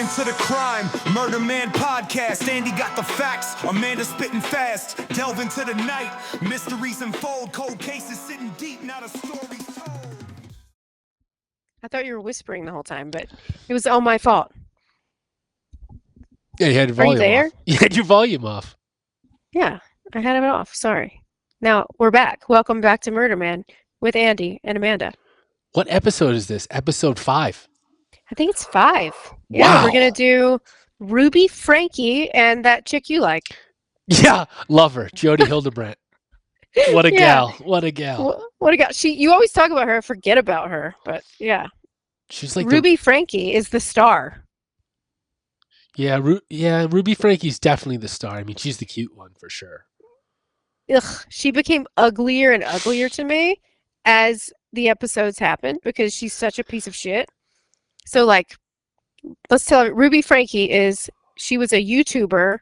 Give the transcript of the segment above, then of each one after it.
into the crime. Murder Man podcast. Andy got the facts. Amanda spitting fast. Delve into the night. Mysteries unfold. Cold cases sitting deep. Not a story told. I thought you were whispering the whole time, but it was all my fault. Yeah, you had your volume there? off. You had your volume off. Yeah, I had it off. Sorry. Now we're back. Welcome back to Murder Man with Andy and Amanda. What episode is this? Episode 5. I think it's 5. Yeah, Wow. we're going to do Ruby, Frankie, and that chick you like. Yeah, love her. Jodi Hildebrandt. What a gal. What a gal. What a gal. You always talk about her, forget about her, but yeah. She's like Ruby Frankie is the star. Yeah, Ruby Frankie's definitely the star. I mean, she's the cute one for sure. Ugh, she became uglier and uglier to me as the episodes happened because she's such a piece of shit. So, like, let's tell her, Ruby Frankie she was a YouTuber.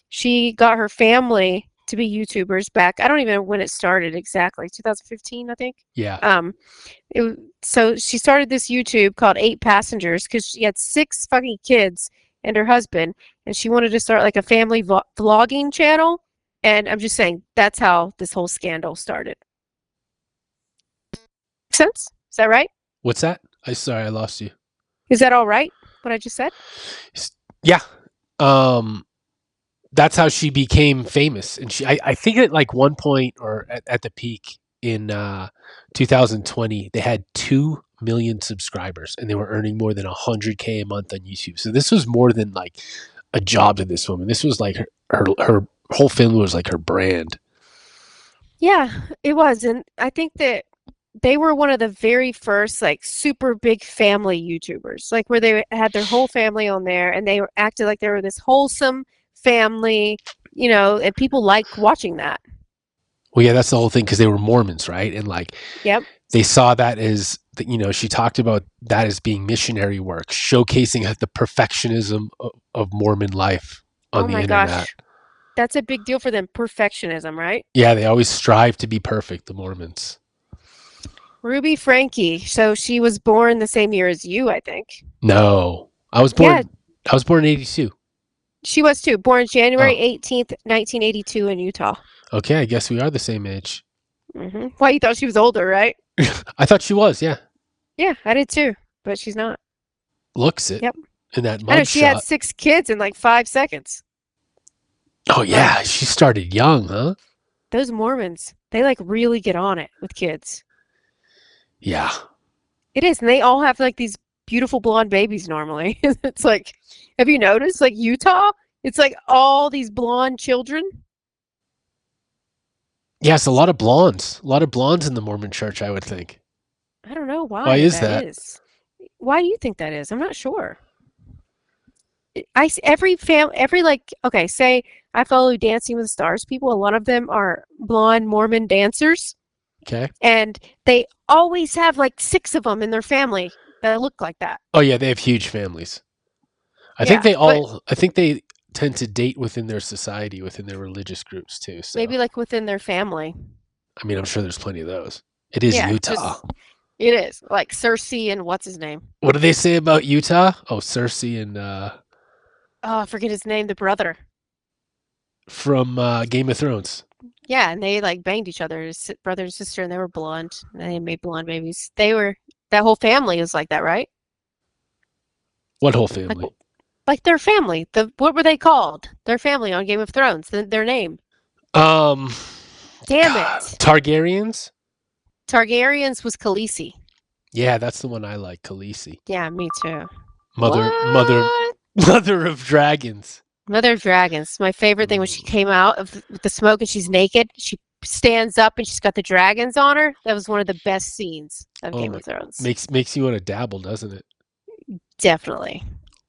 She got her family to be YouTubers back. I don't even know when it started exactly. 2015, I think. Yeah. So she started this YouTube called 8 Passengers because she had 6 fucking kids and her husband, and she wanted to start like a family vlogging channel. And I'm just saying that's how this whole scandal started. Make sense? Is that right? What's that? Sorry, I lost you. Is that all right? What I just said? Yeah. That's how she became famous. And I think at like one point or at the peak in 2020, they had 2 million subscribers and they were earning more than $100K a month on YouTube. So this was more than like a job to this woman. This was like her whole family was like her brand. Yeah, it was. And I think that they were one of the very first like super big family YouTubers, like where they had their whole family on there and they acted like they were this wholesome family, and people liked watching that. Well, yeah, that's the whole thing because they were Mormons, right? And like, yep, they saw that as, she talked about that as being missionary work, showcasing the perfectionism of Mormon life on the internet. Gosh. That's a big deal for them, perfectionism, right? Yeah, they always strive to be perfect, the Mormons. Ruby Frankie. So she was born the same year as you, I think. No, I was born in 82. She was too. Born January 18th, 1982 in Utah. Okay, I guess we are the same age. Mm-hmm. Well, you thought she was older, right? I thought she was, yeah. Yeah, I did too, but she's not. Looks it. Yep. In that mugshot. I know she had 6 kids in like 5 seconds. Oh yeah, she started young, huh? Those Mormons, they like really get on it with kids. Yeah. It is, and they all have like these beautiful blonde babies normally. It's like, have you noticed, like Utah? It's like all these blonde children. Yes, a lot of blondes. A lot of blondes in the Mormon church, I would think. I don't know why. Why is that? Why do you think that is? I'm not sure. Say I follow Dancing with the Stars people. A lot of them are blonde Mormon dancers. Okay. And they always have like 6 of them in their family that look like that. Oh yeah, they have huge families. I think they tend to date within their society, within their religious groups too. So. Maybe like within their family. I mean, I'm sure there's plenty of those. It is Utah. It is. Like Cersei and what's his name? What do they say about Utah? Oh, Cersei and I forget his name, the brother. From Game of Thrones. Yeah, and they like banged each other, his brother and sister, and they were blonde. And they made blonde babies. That whole family is like that, right? What whole family? Like their family. What were they called? Their family on Game of Thrones. Their name. Damn it. Targaryens? Targaryens was Khaleesi. Yeah, that's the one I like, Khaleesi. Yeah, me too. Mother of dragons. Mother of Dragons. My favorite thing when she came out with the smoke and she's naked, she stands up and she's got the dragons on her. That was one of the best scenes of Game of Thrones. Makes you want to dabble, doesn't it? Definitely.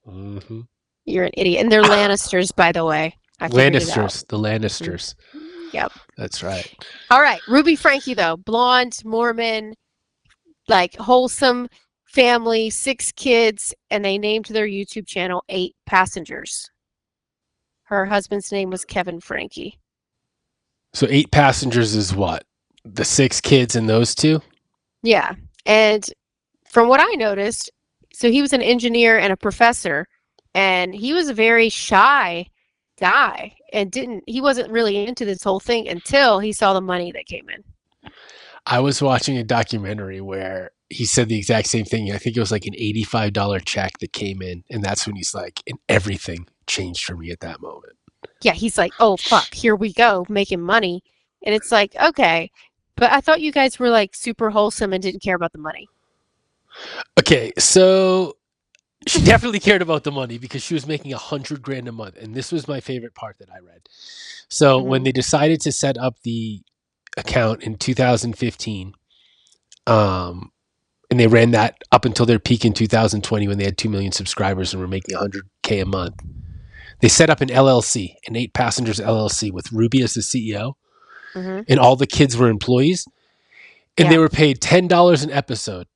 Mm-hmm. You're an idiot. And they're Lannisters, by the way. The Lannisters. Yep. That's right. All right. Ruby Frankie, though. Blonde, Mormon, like wholesome family, 6 kids, and they named their YouTube channel 8 Passengers. Her husband's name was Kevin Frankie. So 8 Passengers is what? The 6 kids and those 2? Yeah. And from what I noticed, so he was an engineer and a professor, and he was a very shy guy and he wasn't really into this whole thing until he saw the money that came in. I was watching a documentary where he said the exact same thing. I think it was like an $85 check that came in, and that's when he's like, and everything changed for me at that moment. Yeah, he's like, oh fuck, here we go, making money. And it's like, okay, but I thought you guys were like super wholesome and didn't care about the money. Okay, so she definitely cared about the money because she was making $100,000 a month, and this was my favorite part that I read. So when they decided to set up the account in 2015, and they ran that up until their peak in 2020 when they had 2 million subscribers and were making $100,000 a month. They set up an LLC, an 8 passengers LLC with Ruby as the CEO, and all the kids were employees, and they were paid $10 an episode.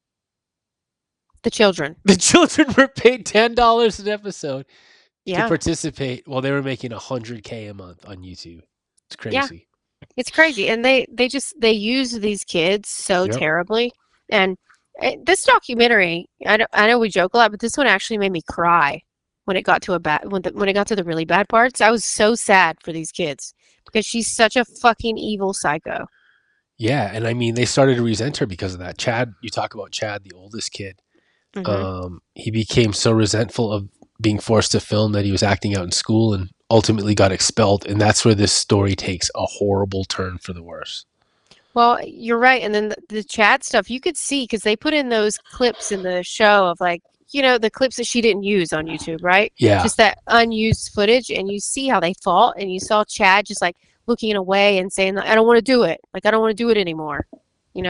The children were paid $10 an episode to participate while they were making $100,000 a month on YouTube. It's crazy. Yeah. It's crazy, and they use these kids so terribly. And this documentary, I know we joke a lot, but this one actually made me cry when it got to when it got to the really bad parts. I was so sad for these kids because she's such a fucking evil psycho. Yeah, and I mean, they started to resent her because of that. Chad, you talk about Chad, the oldest kid. He became so resentful of being forced to film that he was acting out in school and ultimately got expelled. And that's where this story takes a horrible turn for the worse. Well, you're right. And then the Chad stuff, you could see, because they put in those clips in the show of like, the clips that she didn't use on YouTube, right? Yeah. Just that unused footage. And you see how they fought. And you saw Chad just like looking away and saying, I don't want to do it. Like, I don't want to do it anymore.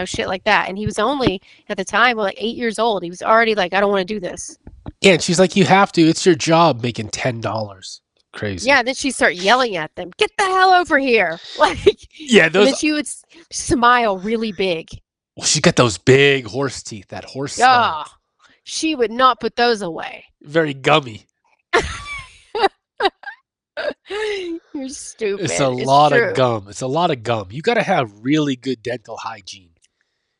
Shit like that. And he was only, at the time, like 8 years old. He was already like, I don't want to do this. Yeah, and she's like, you have to. It's your job making $10. Crazy. Yeah, then she'd start yelling at them, get the hell over here. Like, yeah, and then she would smile really big. Well, she got those big horse teeth, that horse smile. She would not put those away. Very gummy. You're stupid. It's a lot of gum. It's a lot of gum. You got to have really good dental hygiene.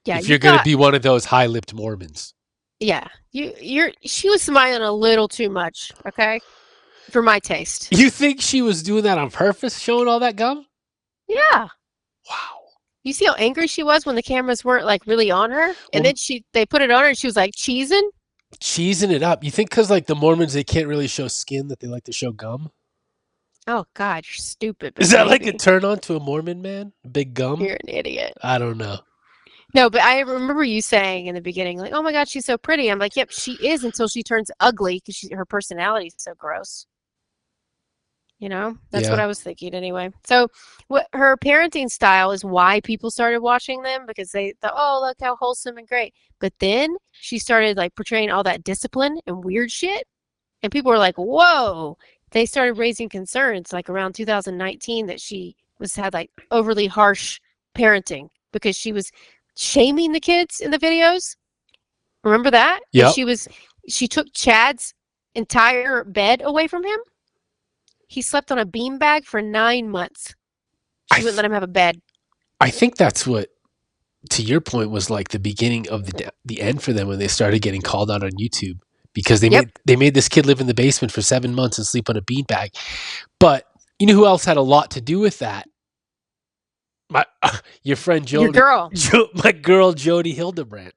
Yeah, if you're going to be one of those high-lipped Mormons. Yeah, she was smiling a little too much. Okay, for my taste. You think she was doing that on purpose, showing all that gum? Yeah. Wow. You see how angry she was when the cameras weren't like really on her, and then they put it on her, and she was like cheesing it up. You think because like the Mormons, they can't really show skin, that they like to show gum? Oh God, you're stupid. Is that like a turn on to a Mormon man? Big gum? You're an idiot. I don't know. No, but I remember you saying in the beginning, like, "Oh my God, she's so pretty." I'm like, "Yep, she is," until she turns ugly because her personality is so gross. That's what I was thinking anyway. So, what her parenting style is why people started watching them, because they thought, "Oh, look how wholesome and great." But then she started like portraying all that discipline and weird shit, and people were like, "Whoa." They started raising concerns like around 2019 that she had like overly harsh parenting because she was shaming the kids in the videos. Remember that? Yeah. She took Chad's entire bed away from him. He slept on a beanbag for 9 months. She wouldn't let him have a bed. I think that's what, to your point, was like the beginning of the end for them when they started getting called out on YouTube. Because they made this kid live in the basement for 7 months and sleep on a beanbag. But you know who else had a lot to do with that? Your friend Jodi. Your girl. My girl Jodi Hildebrandt.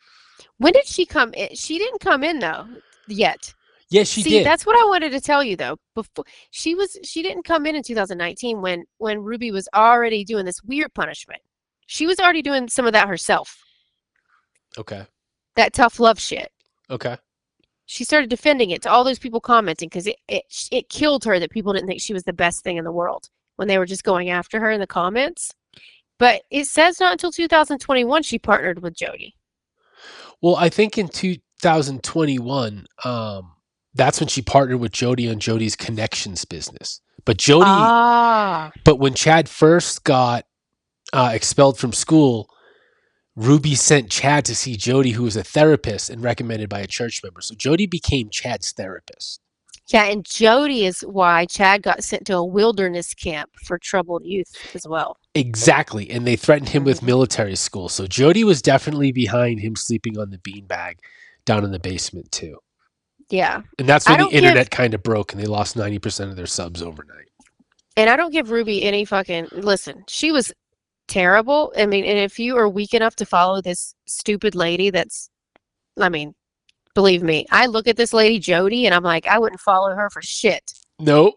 When did she come in? She didn't come in though yet. Yes, she did. See, that's what I wanted to tell you though. Before she didn't come in 2019 when Ruby was already doing this weird punishment. She was already doing some of that herself. Okay. That tough love shit. Okay. She started defending it to all those people commenting because it killed her that people didn't think she was the best thing in the world when they were just going after her in the comments. But it says not until 2021 she partnered with Jodi. Well, I think in 2021, that's when she partnered with Jodi on Jodi's connections business. But but when Chad first got expelled from school, Ruby sent Chad to see Jodi, who was a therapist and recommended by a church member. So Jodi became Chad's therapist. Yeah, and Jodi is why Chad got sent to a wilderness camp for troubled youth as well. Exactly, and they threatened him with military school. So Jodi was definitely behind him sleeping on the beanbag down in the basement too. Yeah. And that's I when the don't give internet kind of broke and they lost 90% of their subs overnight. and I don't give Ruby any fucking listen. She was terrible. I mean, and if you are weak enough to follow this stupid lady I mean, believe me, I look at this lady Jodi and I'm like, I wouldn't follow her for shit. No,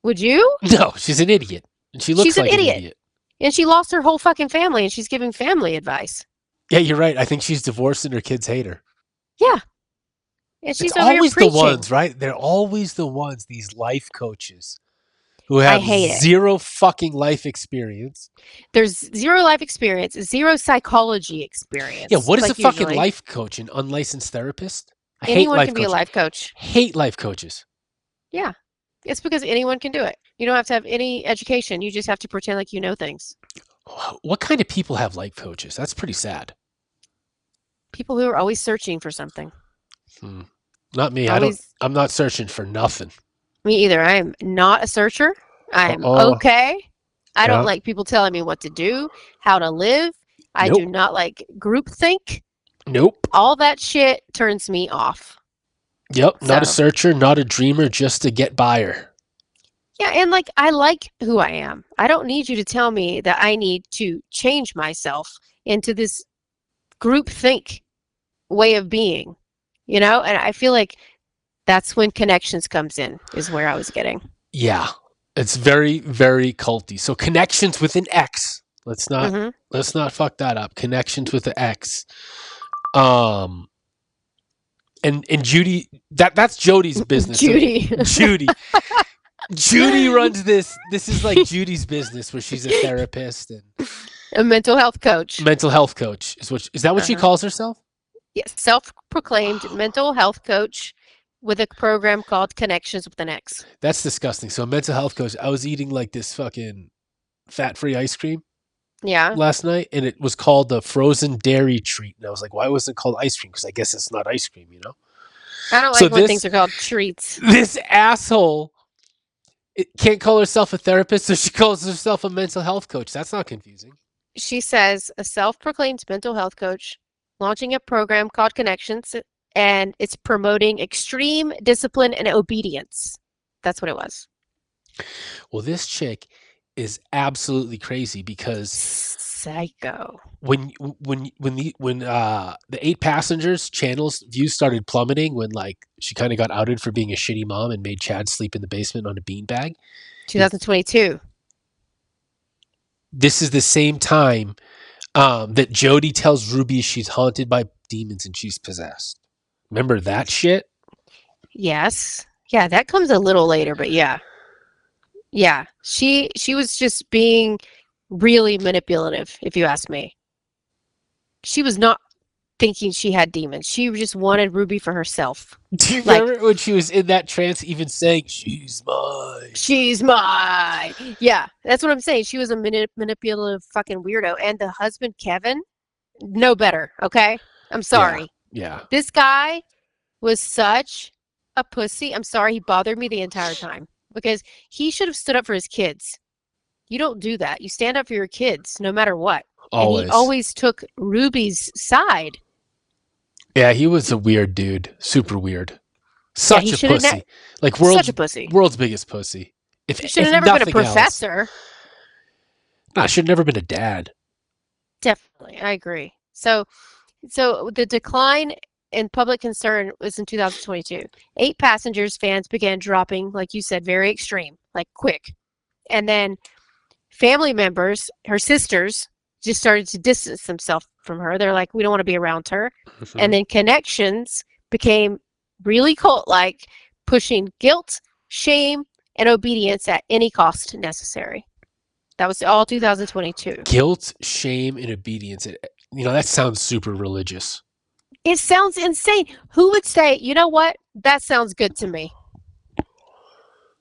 Would you? no, she's an idiot. And she looks She's an like an idiot. idiot. And she lost her whole fucking family and she's giving family advice. Yeah, you're right. I think she's divorced and her kids hate her. Yeah. And It's she's over here always the preaching. ones, right? They're always the ones, these life coaches who I have hate it. zero fucking life experience. There's zero life experience, zero psychology experience. Yeah, what is like a fucking usually. life coach? An unlicensed therapist? I hate Anyone life can be a coaches. life coach. Hate life coaches. Yeah. It's because anyone can do it. You don't have to have any education. You just have to pretend like you know things. What kind of people have life coaches? That's pretty sad. People who are always searching for something. Not me. Always. I'm not searching for nothing. Me either. I am not a searcher. I'm Uh-oh. okay. I Yeah. don't like people telling me what to do, how to live. I do Nope. not like groupthink. Nope. All that shit turns me off. Yep. Not a So- searcher, not a dreamer, just a get buyer. Yeah, and like I like who I am. I don't need you to tell me that I need to change myself into this groupthink way of being. You know? And I feel like that's when connections comes in, is where I was getting. Yeah. It's very, very culty. So connections with an X. Let's not Mhm. let's not fuck that up. Connections with the X. And Judy, that's Jodi's business. Judy. Judy. Judy runs this. This is like Judy's business, where she's a therapist and A mental health coach. mental health coach. Is that what she Uh-huh. calls herself? Yes, self-proclaimed mental health coach with a program called Connections with an X. That's disgusting. So a mental health coach. I was eating like this fucking fat-free ice cream Yeah. last night, and it was called the frozen dairy treat. And I was like, why was it called ice cream? Because I guess it's not ice cream, you know? I don't So like when this- things are called treats. This asshole can't call herself a therapist, so she calls herself a mental health coach. That's not confusing. She says a self-proclaimed mental health coach launching a program called Connections, and it's promoting extreme discipline and obedience. That's what it was. Well, this chick is absolutely crazy because Psycho. when the 8 Passengers channel's views started plummeting when like she kind of got outed for being a shitty mom and made Chad sleep in the basement on a beanbag. 2022. This is the same time that Jodi tells Ruby she's haunted by demons and she's possessed. Remember that shit? Yes. Yeah, that comes a little later, but yeah. Yeah. She was just being really manipulative, if you ask me. She was not thinking she had demons. She just wanted Ruby for herself. Do you Like- remember when she was in that trance even saying, she's mine? She's mine. Yeah, that's what I'm saying. She was a manipulative fucking weirdo. And the husband, Kevin, no better, okay? I'm sorry. Yeah. This guy was such a pussy. I'm sorry, he bothered me the entire time because he should have stood up for his kids. You don't do that. You stand up for your kids no matter what. Always. And he always took Ruby's side. Yeah, he was a weird dude. Super weird. Such he a should've pussy. Like Such a pussy. world's biggest pussy. If He should have if never been a nothing else. professor. Nah, should have never been a dad. Definitely, I agree. So the decline in public concern was in 2022. 8 Passengers fans began dropping, like you said, very extreme, like quick. And then family members, her sisters, just started to distance themselves from her. They're like, we don't want to be around her. And then Connections became really cult-like, pushing guilt, shame, and obedience at any cost necessary. That was all 2022. Guilt, shame, and obedience. That sounds super religious. It sounds insane. Who would say, you know what? That sounds good to me.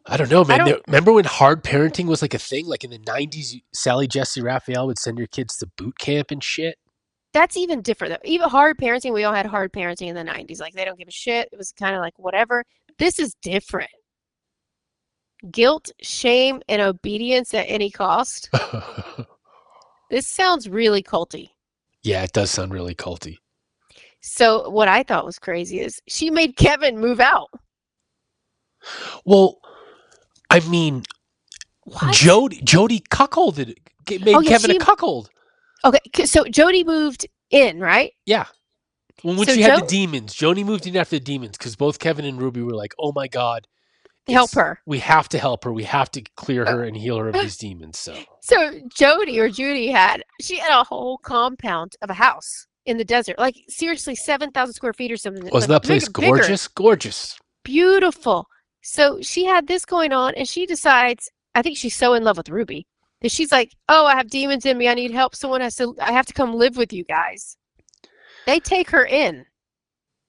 I don't know, man. I don't- Remember when hard parenting was like a thing? Like in the 90s, Sally Jesse Raphael would send your kids to boot camp and shit. That's even different though. Even hard parenting, we all had hard parenting in the 90s. Like they don't give a shit. It was kind of like whatever. This is different. Guilt, shame, and obedience at any cost. This sounds really culty. Yeah, it does sound really culty. So what I thought was crazy is she made Kevin move out. Well, I mean, What? Jodi cuckolded, made Kevin a cuckold. Okay, so Jodi moved in, right? Yeah. When So she had the demons, Jodi moved in after the demons because both Kevin and Ruby were like, "Oh my god, help her. We have to help her. We have to clear her and heal her of these demons." So Jodi or Judy had a whole compound of a house in the desert, like seriously 7,000 square feet or something. Wasn't that place gorgeous? Gorgeous. Beautiful. So she had this going on, and she decides, I think she's so in love with Ruby that she's like, "Oh, I have demons in me. I need help. I have to come live with you guys." They take her in,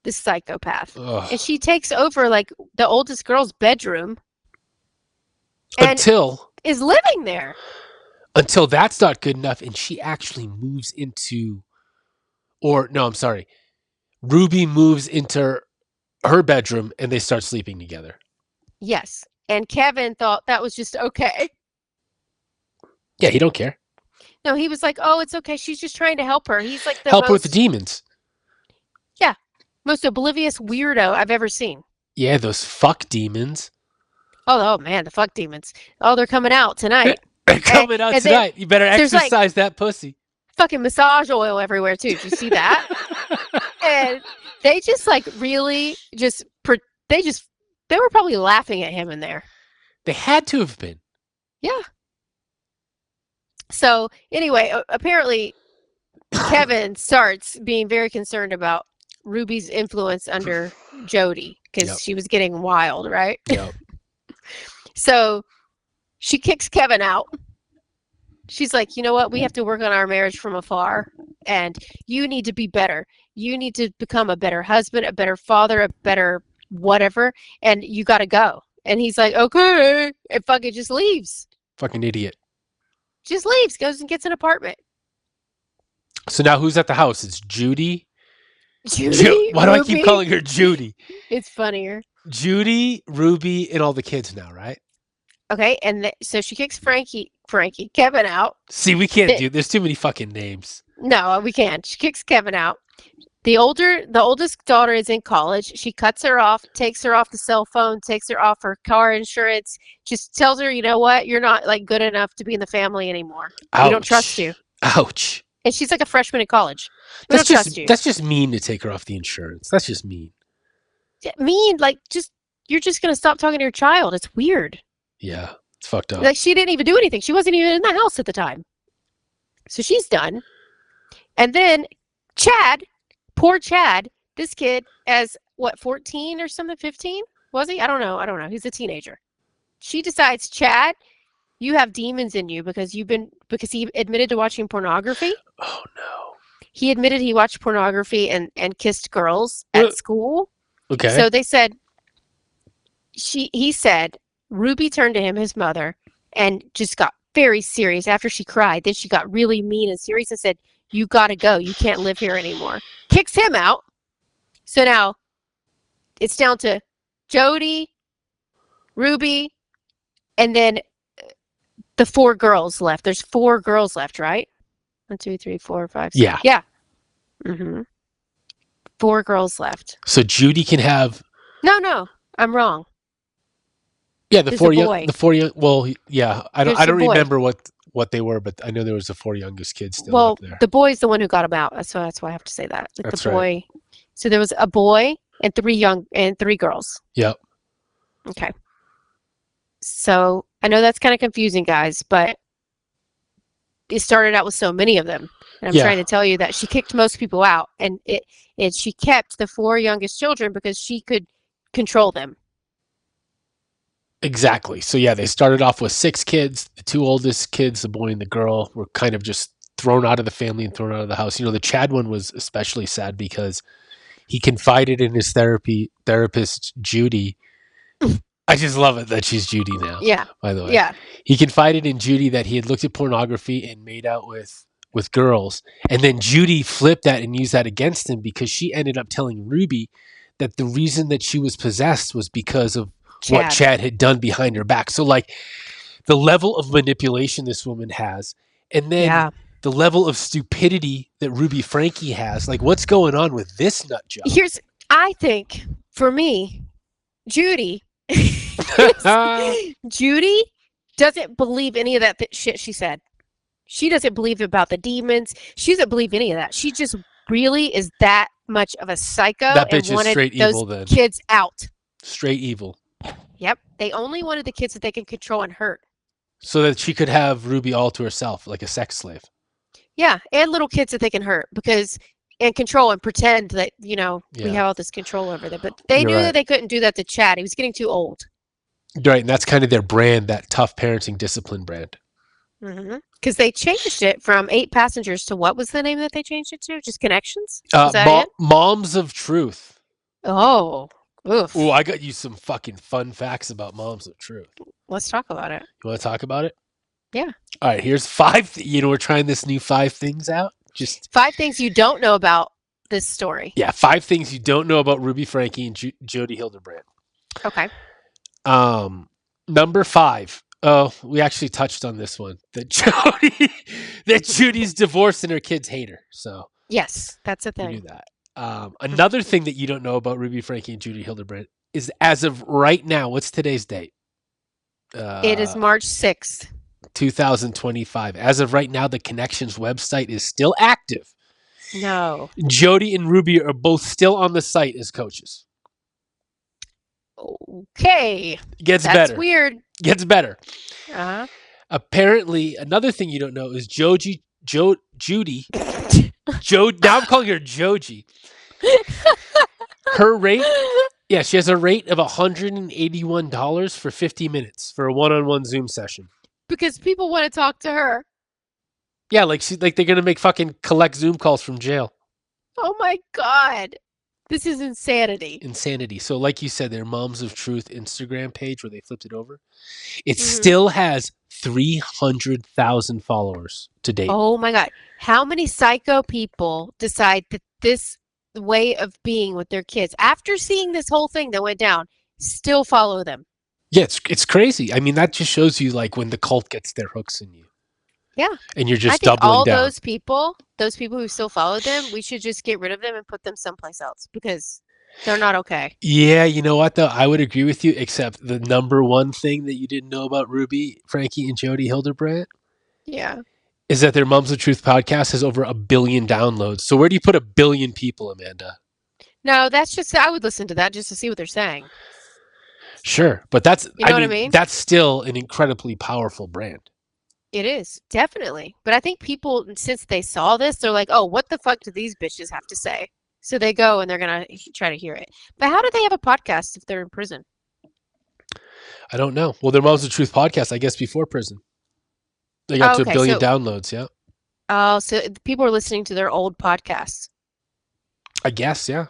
this psychopath. Ugh. And she takes over like the oldest girl's bedroom. Until is living there. Until that's not good enough, and she actually moves into, or no, I'm sorry, Ruby moves into her bedroom and they start sleeping together. Yes. And Kevin thought that was just okay. Yeah, he don't care. No, he was like, "Oh, it's okay. She's just trying to help her." He's like help her with the demons. Yeah. Most oblivious weirdo I've ever seen. Yeah, those fuck demons. Oh man, the fuck demons. Oh, they're coming out tonight. They're coming out tonight. You better exercise that pussy. Fucking massage oil everywhere too. Did you see that? And they just like really just they were probably laughing at him in there. They had to have been. Yeah. So anyway, apparently Kevin starts being very concerned about Ruby's influence under Jodi because she was getting wild, right? Yep. So she kicks Kevin out. She's like, "You know what? We have to work on our marriage from afar, and you need to be better. You need to become a better husband, a better father, a better whatever, and you got to go." And he's like, "Okay," and fucking just leaves. Fucking idiot. Just leaves, goes and gets an apartment. So now who's at the house? It's Judy. Why do I keep calling her Judy? It's funnier. Judy, Ruby, and all the kids now, right? Okay, and so she kicks Kevin out. See, we can't do. There's too many fucking names. No, we can't. She kicks Kevin out. The oldest daughter is in college. She cuts her off, takes her off the cell phone, takes her off her car insurance. Just tells her, "You know what? You're not like good enough to be in the family anymore. Ouch. We don't trust you." Ouch. And she's like a freshman in college. We don't trust you. That's just mean to take her off the insurance. That's just mean. Mean, like you're just gonna stop talking to your child. It's weird. Yeah, it's fucked up. Like she didn't even do anything. She wasn't even in the house at the time. So she's done. And then Chad, poor Chad, this kid as what, 14 or something, 15? Was he? I don't know. He's a teenager. She decides, "Chad, you have demons in you because he admitted to watching pornography." Oh no. He admitted he watched pornography and kissed girls at school. Okay. So they said he said Ruby turned to him, his mother, and just got very serious after she cried. Then she got really mean and serious and said, "You gotta go. You can't live here anymore." Kicks him out. So now it's down to Jodi, Ruby, and then the 4 girls left. There's 4 girls left, right? 1, 2, 3, 4, 5, 6. Yeah. Yeah. Mm-hmm. 4 girls left. So Judy can have. No, I'm wrong. Yeah, the 4 young. Well, yeah, I don't remember what they were, but I know there was the 4 youngest kids still up there. The boy's the one who got him out. That's why I have to say that. Like That's the boy. Right. So there was a boy and 3 girls. Yep. Okay. So I know that's kind of confusing, guys, but it started out with so many of them. And I'm trying to tell you that she kicked most people out, and she kept the 4 youngest children because she could control them. Exactly. So yeah, they started off with 6 kids. The 2 oldest kids, the boy and the girl, were kind of just thrown out of the family and thrown out of the house. You know, the Chad one was especially sad because he confided in his therapist, Judy. I just love it that she's Judy now. Yeah. By the way. Yeah. He confided in Judy that he had looked at pornography and made out with girls. And then Judy flipped that and used that against him because she ended up telling Ruby that the reason that she was possessed was because of what Chad had done behind her back. So like the level of manipulation this woman has. And then the level of stupidity that Ruby Franke has. Like, what's going on with this nut job? I think, for me, Judy Judy doesn't believe any of that shit she said. She doesn't believe about the demons. She doesn't believe any of that. She just really is that much of a psycho That and bitch is wanted straight those evil then. kids out. Straight evil. Yep. They only wanted the kids that they can control and hurt. So that she could have Ruby all to herself, like a sex slave. Yeah, and little kids that they can hurt and control and pretend that, we have all this control over them. But they You're knew right. that they couldn't do that to Chad. He was getting too old. Right, and that's kind of their brand, that tough parenting discipline brand. Because they changed it from 8 passengers to what was the name that they changed it to? Just Connections? Is that it? Moms of Truth. Oh, oof. Oh, I got you some fucking fun facts about Moms of Truth. Let's talk about it. You want to talk about it? Yeah. All right, here's 5. We're trying this new 5 things out. Just 5 things you don't know about this story. Yeah, 5 things you don't know about Ruby Franke and Jodi Hildebrandt. Okay. Number 5. Oh, we actually touched on this one. That Judy's divorced and her kids hate her. So yes, that's a we thing. knew that. Another thing that you don't know about Ruby Franke and Jodi Hildebrandt is, as of right now, what's today's date? It is March 6th. 2025. As of right now, the Connections website is still active. No. Jodi and Ruby are both still on the site as coaches. Okay. Gets That's better. weird. Gets better. Uh-huh. Apparently, another thing you don't know is Judy. Now I'm calling her Joji. Her rate, she has a rate of $181 for 50 minutes for a one-on-one Zoom session. Because people want to talk to her. Yeah, like they're gonna make fucking collect Zoom calls from jail. Oh my God. This is insanity. Insanity. So like you said, their Moms of Truth Instagram page where they flipped it over, it still has 300,000 followers to date. Oh my God. How many psycho people decide that this way of being with their kids, after seeing this whole thing that went down, still follow them? Yeah, it's crazy. I mean, that just shows you like when the cult gets their hooks in you. Yeah. And you're just I think doubling all down. those people who still follow them, we should just get rid of them and put them someplace else because they're not okay. Yeah, you know what though? I would agree with you, except the number one thing that you didn't know about Ruby, Franke, and Jodi Hildebrandt is that their Moms of Truth podcast has over 1 billion downloads. So where do you put 1 billion people, Amanda? No, that's just, I would listen to that just to see what they're saying. Sure, but that's, what I mean? That's still an incredibly powerful brand. It is, definitely. But I think people, since they saw this, they're like, oh, what the fuck do these bitches have to say? So they go and they're going to try to hear it. But how do they have a podcast if they're in prison? I don't know. Well, their Moms of Truth podcast, I guess, before prison. They got to 1 billion downloads, yeah. Oh, so people are listening to their old podcasts. I guess, yeah.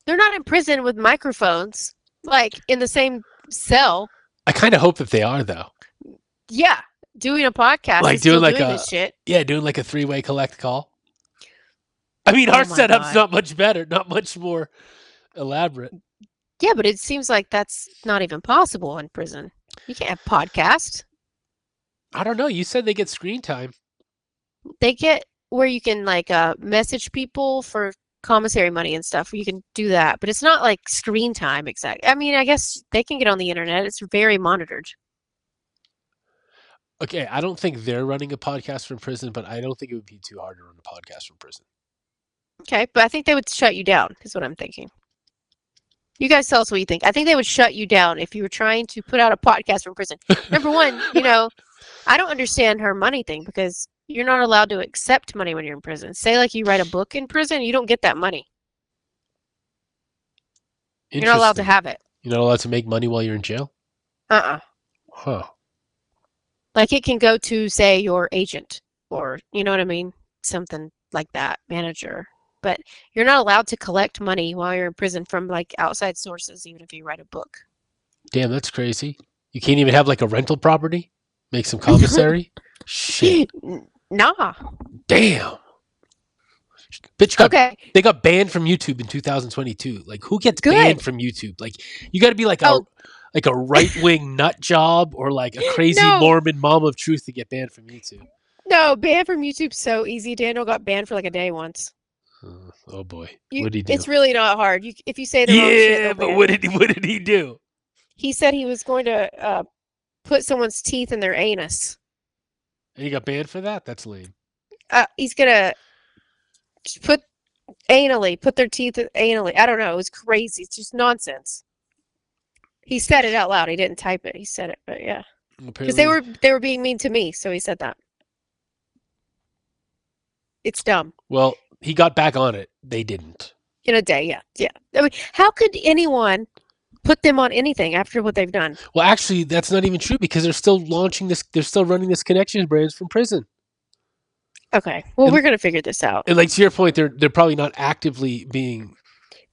They're not in prison with microphones, like in the same cell. I kind of hope that they are, though. Yeah. Doing a podcast, like doing this shit. Yeah, doing like a 3-way collect call. I mean, our setup's not much better, not much more elaborate. Yeah, but it seems like that's not even possible in prison. You can't have podcasts. I don't know. You said they get screen time. They get where you can like message people for commissary money and stuff. You can do that, but it's not like screen time exactly. I mean, I guess they can get on the internet. It's very monitored. Okay, I don't think they're running a podcast from prison, but I don't think it would be too hard to run a podcast from prison. Okay, but I think they would shut you down, is what I'm thinking. You guys tell us what you think. I think they would shut you down if you were trying to put out a podcast from prison. Number one, I don't understand her money thing because you're not allowed to accept money when you're in prison. Say like you write a book in prison, you don't get that money. You're not allowed to have it. You're not allowed to make money while you're in jail? Huh. Like it can go to, say, your agent or, you know what I mean? Something like that, manager. But you're not allowed to collect money while you're in prison from like outside sources, even if you write a book. Damn, that's crazy. You can't even have like a rental property? Make some commissary? Shit. Nah. Damn. Bitch they got banned from YouTube in 2022. Like who gets banned from YouTube? Like you got to be like a right-wing nut job or like a crazy Mormon mom of truth to get banned from YouTube. No, banned from YouTube so easy. Daniel got banned for like a day once. Oh boy, what did he do? It's really not hard. If you say the wrong shit, they'll but ban what you. did he do? He said he was going to put someone's teeth in their anus. And he got banned for that? That's lame. He's gonna put their teeth anally. I don't know. It was crazy. It's just nonsense. He said it out loud. He didn't type it. He said it, but yeah, because they were being mean to me, so he said that. It's dumb. Well, he got back on it. They didn't. In a day, yeah. I mean, how could anyone put them on anything after what they've done? Well, actually, that's not even true because they're still launching this. They're still running this Connections brands from prison. Okay, well, we're gonna figure this out. And like to your point, they're probably not actively being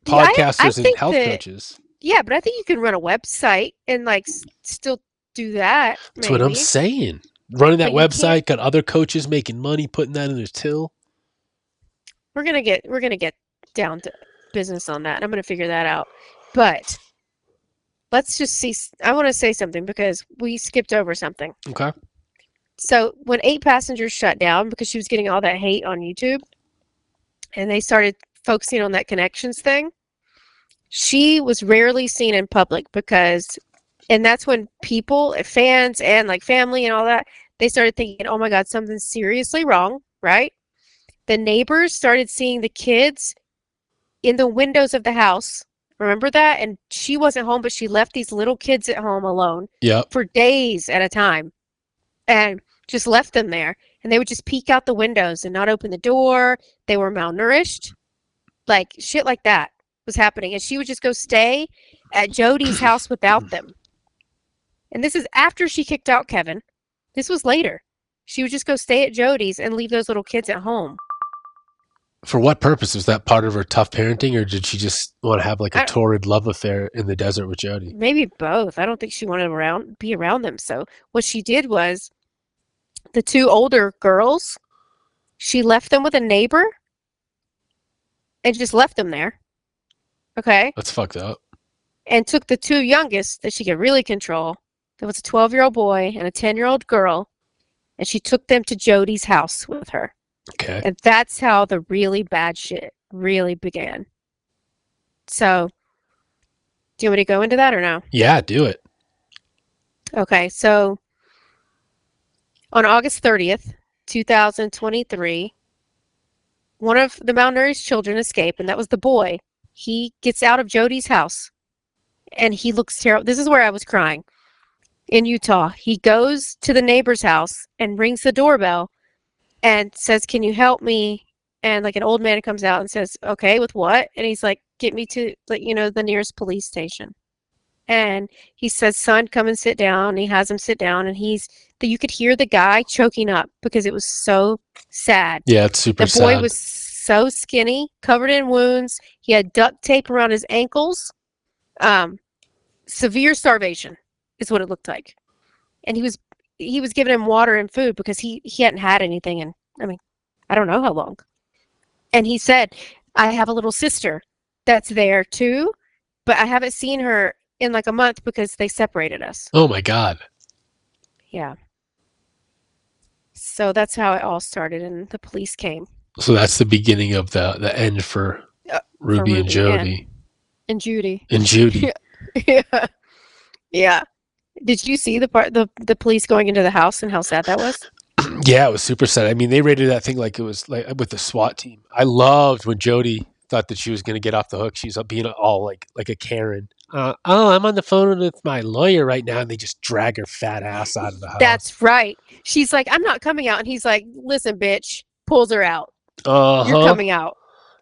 podcasters and health coaches. Yeah, but I think you can run a website and like still do that. That's what I'm saying. Running that But website, got other coaches making money, putting that in their till. We're gonna get down to business on that. And I'm gonna figure that out. But let's just see. I want to say something because we skipped over something. Okay. So when 8 Passengers shut down because she was getting all that hate on YouTube, and they started focusing on that Connections thing, she was rarely seen in public and that's when people, fans and like family and all that, they started thinking, oh my God, something's seriously wrong, right? The neighbors started seeing the kids in the windows of the house. Remember that? And she wasn't home, but she left these little kids at home alone for days at a time and just left them there. And they would just peek out the windows and not open the door. They were malnourished. Like shit like that was happening. And she would just go stay at Jodi's house without them. And this is after she kicked out Kevin. This was later. She would just go stay at Jodi's and leave those little kids at home. For what purpose? Was that part of her tough parenting, or did she just want to have like a torrid love affair in the desert with Jodi? Maybe both. I don't think she wanted to be around them. So what she did was the 2 older girls, she left them with a neighbor and just left them there. Okay? That's fucked up. And took the 2 youngest that she could really control. There was a 12-year-old boy and a 10-year-old girl. And she took them to Jodi's house with her. Okay. And that's how the really bad shit really began. So, do you want me to go into that or no? Yeah, do it. Okay, so on August 30th, 2023, one of the malnourished children escaped, and that was the boy. He gets out of Jodi's house, and he looks terrible. This is where I was crying. In Utah, he goes to the neighbor's house and rings the doorbell and says, "Can you help me?" And like an old man comes out and says, "Okay, with what?" And he's like, "Get me to the nearest police station." And he says, "Son, come and sit down." And he has him sit down, and you could hear the guy choking up because it was so sad. Yeah, it's super sad. The boy was so skinny, covered in wounds. He had duct tape around his ankles. Severe starvation is what it looked like. And he was giving him water and food because he hadn't had anything in, I don't know how long. And he said, "I have a little sister that's there too, but I haven't seen her in like a month because they separated us." Oh my God. Yeah. So that's how it all started, and the police came. So that's the beginning of the end for Ruby and Jodi. And Judy. And Judy. Yeah. Yeah. Did you see the police going into the house and how sad that was? Yeah, it was super sad. I mean, they raided that thing like it was like with the SWAT team. I loved when Jodi thought that she was going to get off the hook. She's being all like a Karen. I'm on the phone with my lawyer right now, and they just drag her fat ass out of the house. That's right. She's like, "I'm not coming out," and he's like, "Listen, bitch," pulls her out. You're coming out.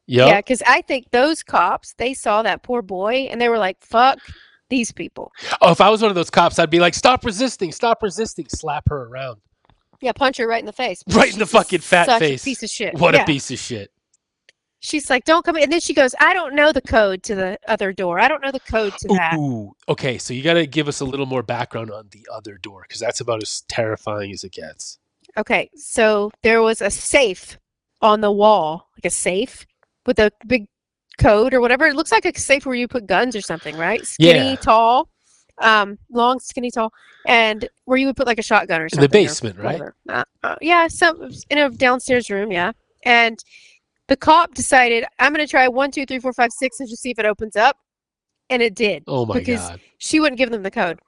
Yep. Yeah, because I think those cops, they saw that poor boy, and they were like, "Fuck these people." Oh, if I was one of those cops, I'd be like, "Stop resisting, slap her around." Yeah, punch her right in the face. Right in the fucking fat face. Such a piece of shit. What a piece of shit. She's like, "Don't come in." And then she goes, "I don't know the code to the other door. I don't know the code to that." Ooh, okay, so you got to give us a little more background on the other door, because that's about as terrifying as it gets. Okay, so there was a safe on the wall, like a safe with a big code or whatever. It looks like a safe where you put guns or something, right? Skinny, tall. long, skinny, tall, and where you would put like a shotgun or In something. the basement, right? Yeah, some in a downstairs room. Yeah, and the cop decided I'm going to try 1, 2, 3, 4, 5, 6 and just see if it opens up, and it did Oh my because God. she wouldn't give them the code.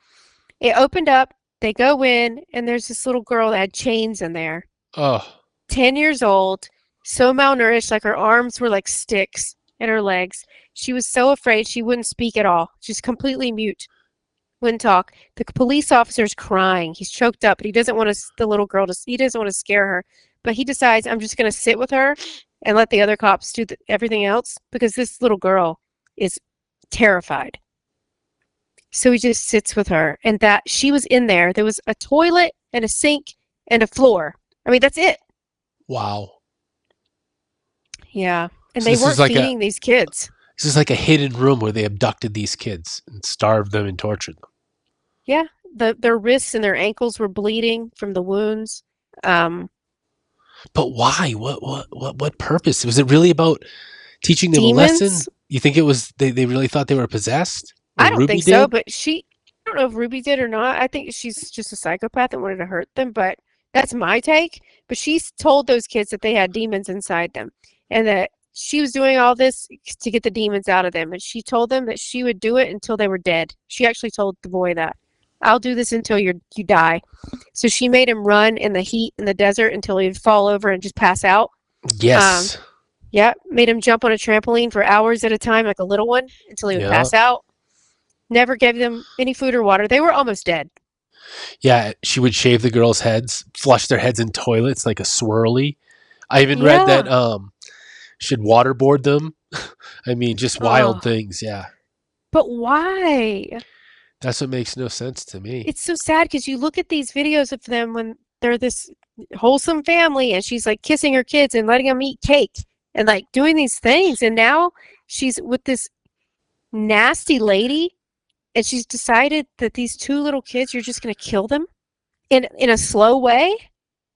It opened up. They go in, and there's this little girl that had chains in there. Oh, 10 years old, so malnourished, like her arms were like sticks and her legs. She was so afraid she wouldn't speak at all. She's completely mute, wouldn't talk. The police officer's crying. He's choked up, but he doesn't want the little girl he doesn't want to scare her. But he decides, I'm just going to sit with her and let the other cops do everything else because this little girl is terrified. So he just sits with her, and that she was in there. There was a toilet and a sink and a floor. I mean, that's it. wow. Yeah. And So they this weren't is like feeding these kids. This is like a hidden room where they abducted these kids and starved them and tortured them. Yeah. Their wrists and their ankles were bleeding from the wounds. But why? What purpose? Was it really about teaching them Demons? a lesson? You think it was they really thought they were possessed? Or I don't Ruby think so, did? but I don't know if Ruby did or not. I think she's just a psychopath and wanted to hurt them, but that's my take. But she's told those kids that they had demons inside them and that she was doing all this to get the demons out of them. And she told them that she would do it until they were dead. She actually told the boy that. I'll do this until you die. So she made him run in the heat in the desert until he'd fall over and just pass out. Yes. Yeah, made him jump on a trampoline for hours at a time, like a little one, until he would pass out. Never gave them any food or water. They were almost dead. Yeah, she would shave the girls' heads, flush their heads in toilets like a swirly. I even read that she'd waterboard them. I mean, just wild things, yeah. But why? That's what makes no sense to me. It's so sad because you look at these videos of them when they're this wholesome family and she's like kissing her kids and letting them eat cake and like doing these things. And now she's with this nasty lady and she's decided that these 2 little kids, you're just going to kill them in a slow way.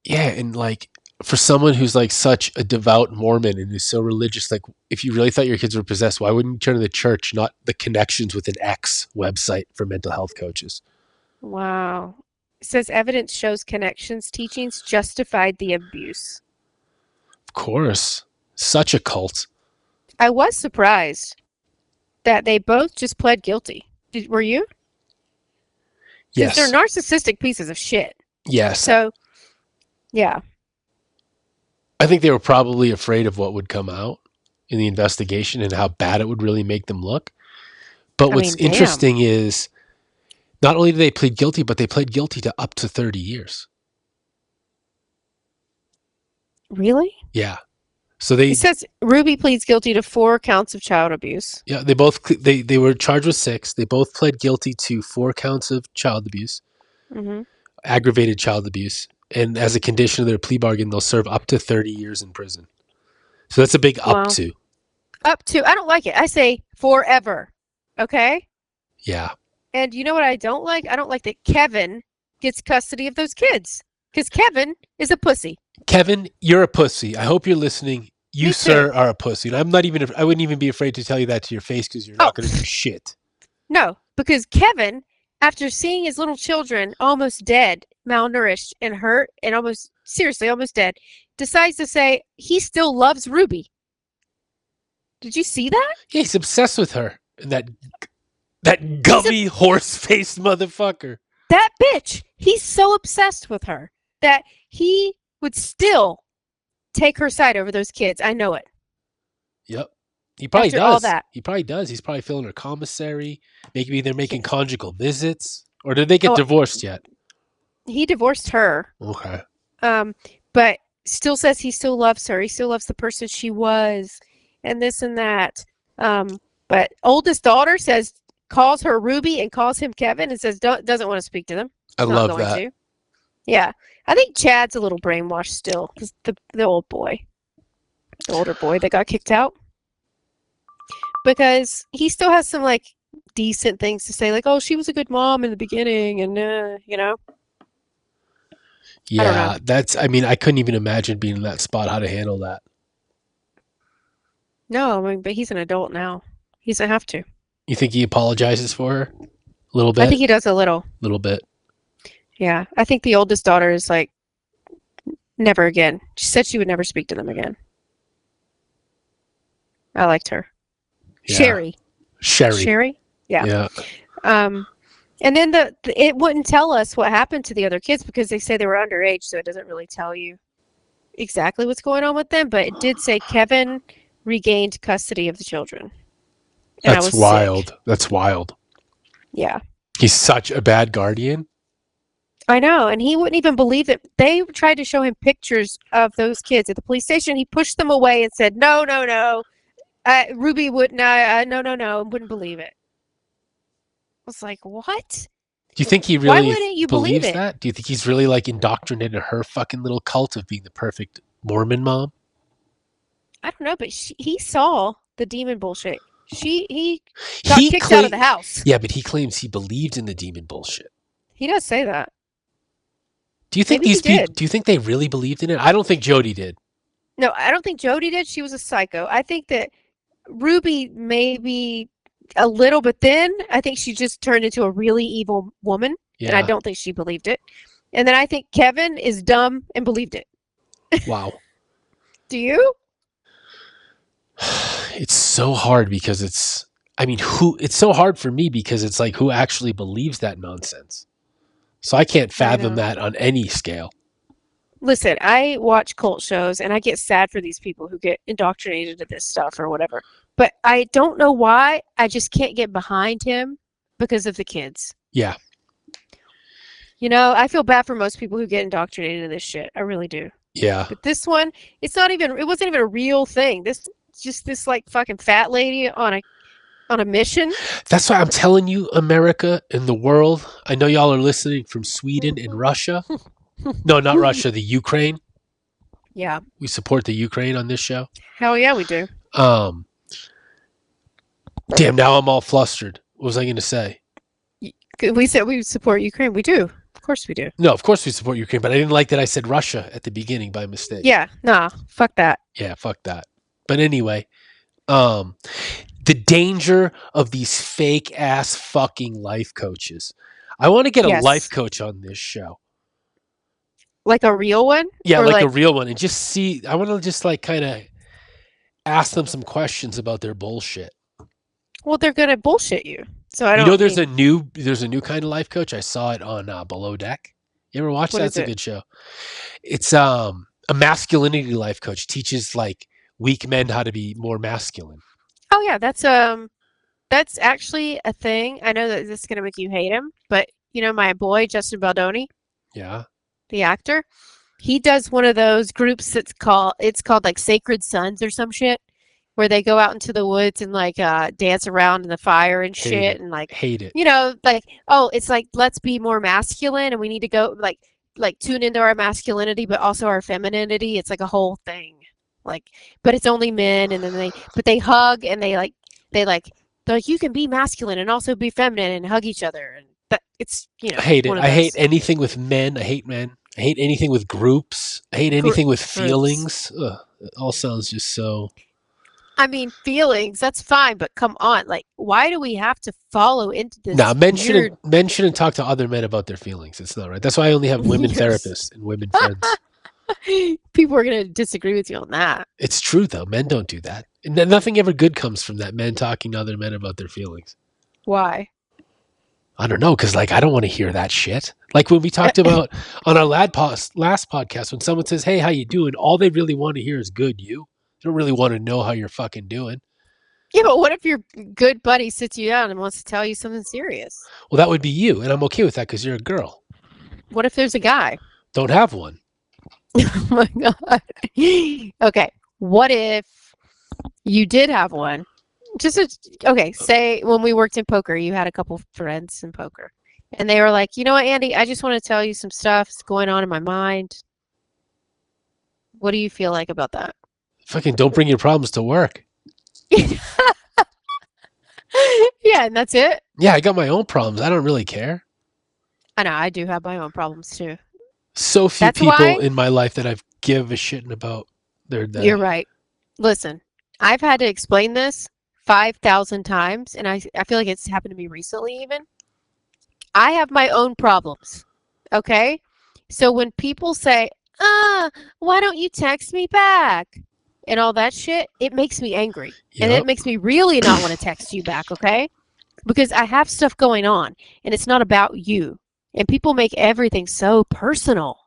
Yeah, and like for someone who's like such a devout Mormon and who's so religious, like if you really thought your kids were possessed, why wouldn't you turn to the church, not the Connections with an X website for mental health coaches? Wow. It says evidence shows Connections teachings justified the abuse. Of course. Such a cult. I was surprised that they both just pled guilty. Were you? Yes. Because they're narcissistic pieces of shit. Yes. So, yeah. I think they were probably afraid of what would come out in the investigation and how bad it would really make them look. But what's interesting is not only did they plead guilty, but they pled guilty to up to 30 years. Really? Yeah. So it says Ruby pleads guilty to 4 counts of child abuse. Yeah, they were charged with 6. They both pled guilty to 4 counts of child abuse, aggravated child abuse, and as a condition of their plea bargain, they'll serve up to 30 years in prison. So that's a big up to. Up to. I don't like it. I say forever. Okay? Yeah. And you know what I don't like? I don't like that Kevin gets custody of those kids because Kevin is a pussy. Kevin, you're a pussy. I hope you're listening. You, sir, are a pussy. And I wouldn't even be afraid to tell you that to your face because you're not going to do shit. No, because Kevin, after seeing his little children almost dead, malnourished and hurt and almost dead, decides to say he still loves Ruby. Did you see that? Yeah, he's obsessed with her. And that gummy horse-faced motherfucker. That bitch. He's so obsessed with her that he would still take her side over those kids. I know it. Yep. He probably After does. all that. He probably does. He's probably filling her commissary. Maybe they're making conjugal visits. Or did they get divorced yet? He divorced her. Okay. But still says he still loves her. He still loves the person she was and this and that. But oldest daughter calls her Ruby and calls him Kevin and says doesn't want to speak to them. I love that. Yeah. I think Chad's a little brainwashed still. The old boy. The older boy that got kicked out. Because he still has some like decent things to say, like, oh, she was a good mom in the beginning and you know. Yeah, I couldn't even imagine being in that spot, how to handle that. No, but he's an adult now. He doesn't have to. You think he apologizes for her? A little bit? I think he does a little. Little bit. Yeah. I think the oldest daughter is like, never again. She said she would never speak to them again. I liked her. Yeah. Sherry. Sherry. Yeah. Yeah. And then it wouldn't tell us what happened to the other kids because they say they were underage, so it doesn't really tell you exactly what's going on with them. But it did say Kevin regained custody of the children. And That's wild. Sick. That's wild. Yeah. He's such a bad guardian. I know, and he wouldn't even believe that. They tried to show him pictures of those kids at the police station. He pushed them away and said, no. Ruby wouldn't, no, wouldn't believe it. I was like, what? Do you think he Why really wouldn't you believes believe it? that? Do you think he's really like indoctrinated her fucking little cult of being the perfect Mormon mom? I don't know, but he saw the demon bullshit. He got kicked out of the house. Yeah, but he claims he believed in the demon bullshit. He does say that. Do you think these people? Do you think they really believed in it? I don't think Jodi did. No, I don't think Jodi did. She was a psycho. I think that Ruby maybe a little, but then I think she just turned into a really evil woman, and I don't think she believed it. And then I think Kevin is dumb and believed it. Wow. Do you? It's so hard because it's so hard for me because it's like who actually believes that nonsense. So I can't fathom that on any scale. Listen, I watch cult shows and I get sad for these people who get indoctrinated to this stuff or whatever. But I don't know why. I just can't get behind him because of the kids. Yeah. You know, I feel bad for most people who get indoctrinated to this shit. I really do. Yeah. But this one, it wasn't even a real thing. This like fucking fat lady on a mission. That's why I'm telling you, America and the world. I know y'all are listening from Sweden and Russia. No, not Russia, the Ukraine. Yeah. We support the Ukraine on this show. Hell yeah, we do. Damn, now I'm all flustered. What was I going to say? We said we support Ukraine. We do. Of course we do. No, of course we support Ukraine, but I didn't like that I said Russia at the beginning by mistake. Yeah, nah, fuck that. Yeah, fuck that. But anyway, the danger of these fake ass fucking life coaches. I want to get a life coach on this show. Like a real one? Yeah, like a real one. And just see, I want to just like kind of ask them some questions about their bullshit. Well, they're going to bullshit you. So I don't know there's a new kind of life coach. I saw it on Below Deck. You ever watch that? It's a good show. It's a masculinity life coach. Teaches like weak men how to be more masculine. Oh yeah, that's actually a thing. I know that this is gonna make you hate him, but you know my boy Justin Baldoni. Yeah. The actor, he does one of those groups it's called like Sacred Sons or some shit, where they go out into the woods and like dance around in the fire and shit and like hate it. You know, like it's like let's be more masculine and we need to go like tune into our masculinity but also our femininity. It's like a whole thing. Like, but it's only men, and then they hug and they're like you can be masculine and also be feminine and hug each other, and that it's I hate it. I hate anything with men. I hate men. I hate anything with groups. I hate anything with feelings. Ugh, it all sounds just so. I mean, feelings, that's fine, but come on, like, why do we have to follow into this? No, men shouldn't talk to other men about their feelings. It's not right. That's why I only have women therapists and women friends. People are going to disagree with you on that. It's true, though. Men don't do that. And nothing ever good comes from that, men talking to other men about their feelings. Why? I don't know, because, like, I don't want to hear that shit. Like when we talked about on our last podcast, when someone says, hey, how you doing? All they really want to hear is good, you. They don't really want to know how you're fucking doing. Yeah, but what if your good buddy sits you down and wants to tell you something serious? Well, that would be you, and I'm okay with that because you're a girl. What if there's a guy? Don't have one. Oh my God. Okay. What if you did have one? Say when we worked in poker, you had a couple friends in poker. And they were like, you know what, Andy, I just want to tell you some stuff that's going on in my mind. What do you feel like about that? Fucking don't bring your problems to work. Yeah, and that's it? Yeah, I got my own problems. I don't really care. I know, I do have my own problems too. So few people in my life that I've give a shit about their day. You're right. Listen, I've had to explain this 5,000 times, and I feel like it's happened to me recently even. I have my own problems. Okay? So when people say, why don't you text me back? And all that shit, it makes me angry. And it Yep. makes me really not want to text you back, okay? Because I have stuff going on and it's not about you. And people make everything so personal.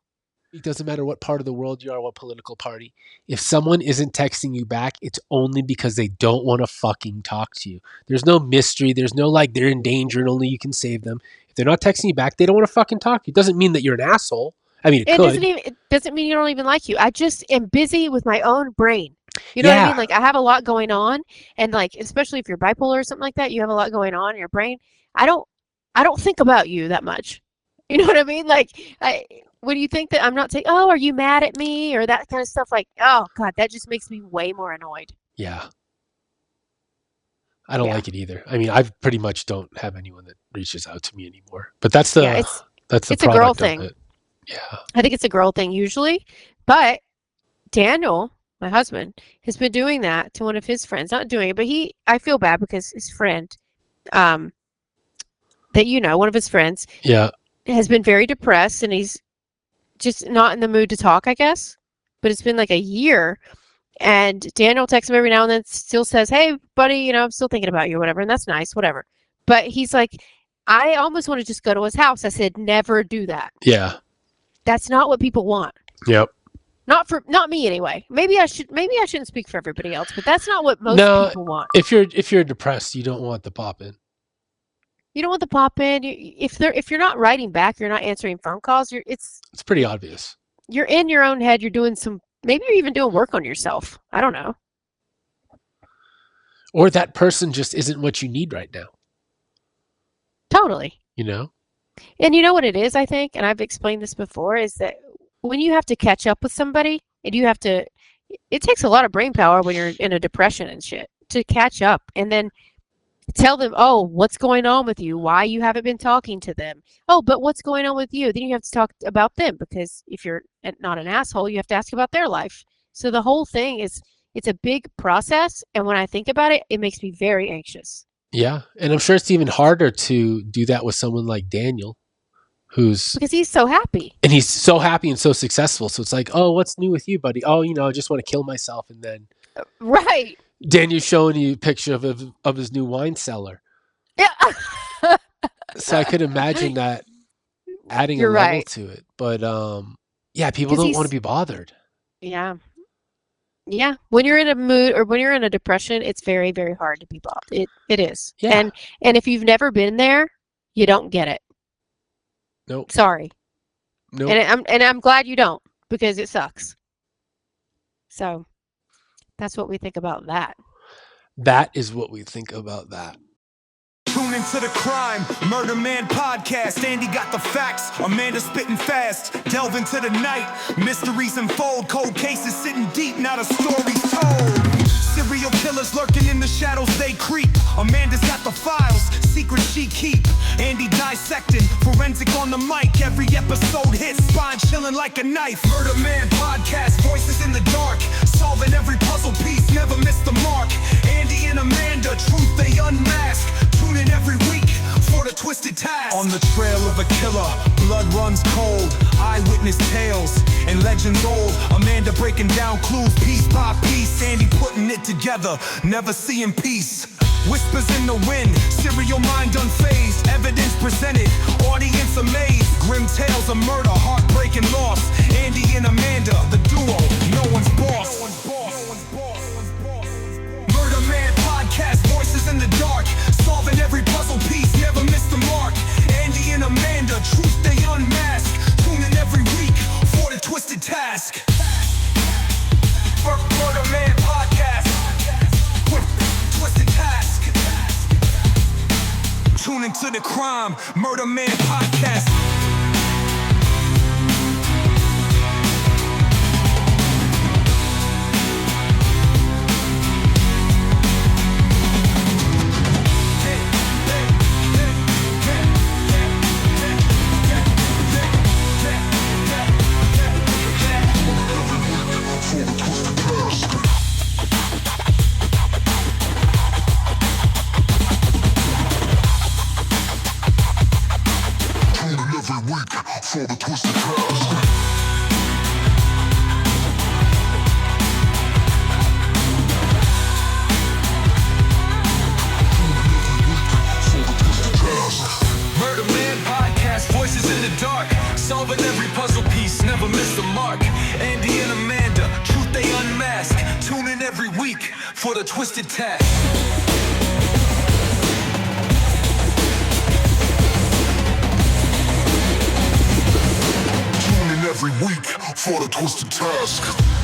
It doesn't matter what part of the world you are, what political party. If someone isn't texting you back, it's only because they don't want to fucking talk to you. There's no mystery. There's no like they're in danger and only you can save them. If they're not texting you back, they don't want to fucking talk to you. It doesn't mean that you're an asshole. I mean, It doesn't mean you don't even like you. I just am busy with my own brain. You know what I mean? Like I have a lot going on, and like especially if you're bipolar or something like that, you have a lot going on in your brain. I don't think about you that much. You know what I mean? Like when you think that I'm not saying, "Oh, are you mad at me?" or that kind of stuff, like, oh god, that just makes me way more annoyed. Yeah. I don't like it either. I mean, I pretty much don't have anyone that reaches out to me anymore. But that's the it's a product girl of thing. it. Yeah. I think it's a girl thing usually, but Daniel, my husband, has been doing that to one of his friends. Not doing it, but I feel bad because his friend, that one of his friends, has been very depressed and he's just not in the mood to talk, I guess. But it's been like a year, and Daniel texts him every now and then, still says, "Hey, buddy, I'm still thinking about you," or whatever, and that's nice, whatever. But he's like, I almost want to just go to his house. I said, never do that. Yeah. That's not what people want. Yep. Not me anyway. Maybe I shouldn't speak for everybody else, but that's not what most people want. If you're depressed, you don't want the pop in. You don't want the pop in. If you're not writing back, you're not answering phone calls. It's pretty obvious. You're in your own head. You're doing maybe you're even doing work on yourself. I don't know. Or that person just isn't what you need right now. Totally. And you know what it is, I think, and I've explained this before, is that when you have to catch up with somebody and it takes a lot of brain power when you're in a depression and shit to catch up and then tell them, oh, what's going on with you? Why you haven't been talking to them? Oh, but what's going on with you? Then you have to talk about them, because if you're not an asshole, you have to ask about their life. So the whole thing it's a big process. And when I think about it, it makes me very anxious. Yeah. And I'm sure it's even harder to do that with someone like Daniel, because he's so happy. And he's so happy and so successful. So it's like, oh, what's new with you, buddy? Oh, I just want to kill myself. And then right. Daniel's showing you a picture of his new wine cellar. Yeah. So I could imagine that adding a level to it. But people don't want to be bothered. Yeah. Yeah. When you're in a mood or when you're in a depression, it's very, very hard to be bothered. It is. Yeah. And if you've never been there, you don't get it. Nope. Sorry. Nope. And I'm glad you don't, because it sucks. So that's what we think about that. That is what we think about that. Tune into the Crime Murder Man podcast. Andy got the facts, Amanda spitting fast. Delve into the night, mysteries unfold. Cold cases sitting deep, not a story told. Serial killers lurking in the shadows, they creep. Amanda's got the files, secrets she keep. Andy dissecting, forensic on the mic. Every episode hits, spine chilling like a knife. Murder Man podcast, voices in the dark, solving every puzzle piece, never miss the mark. Andy and Amanda, truth they unmask. Tune in every week for the twisted task. On the trail of a killer, blood runs cold. Eyewitness tales and legends old. Amanda breaking down clues piece by piece. Andy putting it together, never seeing peace. Whispers in the wind, serial mind unfazed. Evidence presented, audience amazed. Grim tales of murder, heartbreaking loss. Andy and Amanda, the duo, no one's boss. Murder Man podcast, voices in the dark, solving every puzzle piece, never miss the mark. Andy and Amanda, truth they unmask. Tune in every week for the twisted task. Murder Man podcast, twisted task. Tune into the Crime Murder Man podcast. for the twisted task. Murder Man Podcast, voices in the dark, solving every puzzle piece, never miss the mark. Andy and Amanda, truth they unmask. Tune in every week for the twisted task. Tune in every week for the twisted task.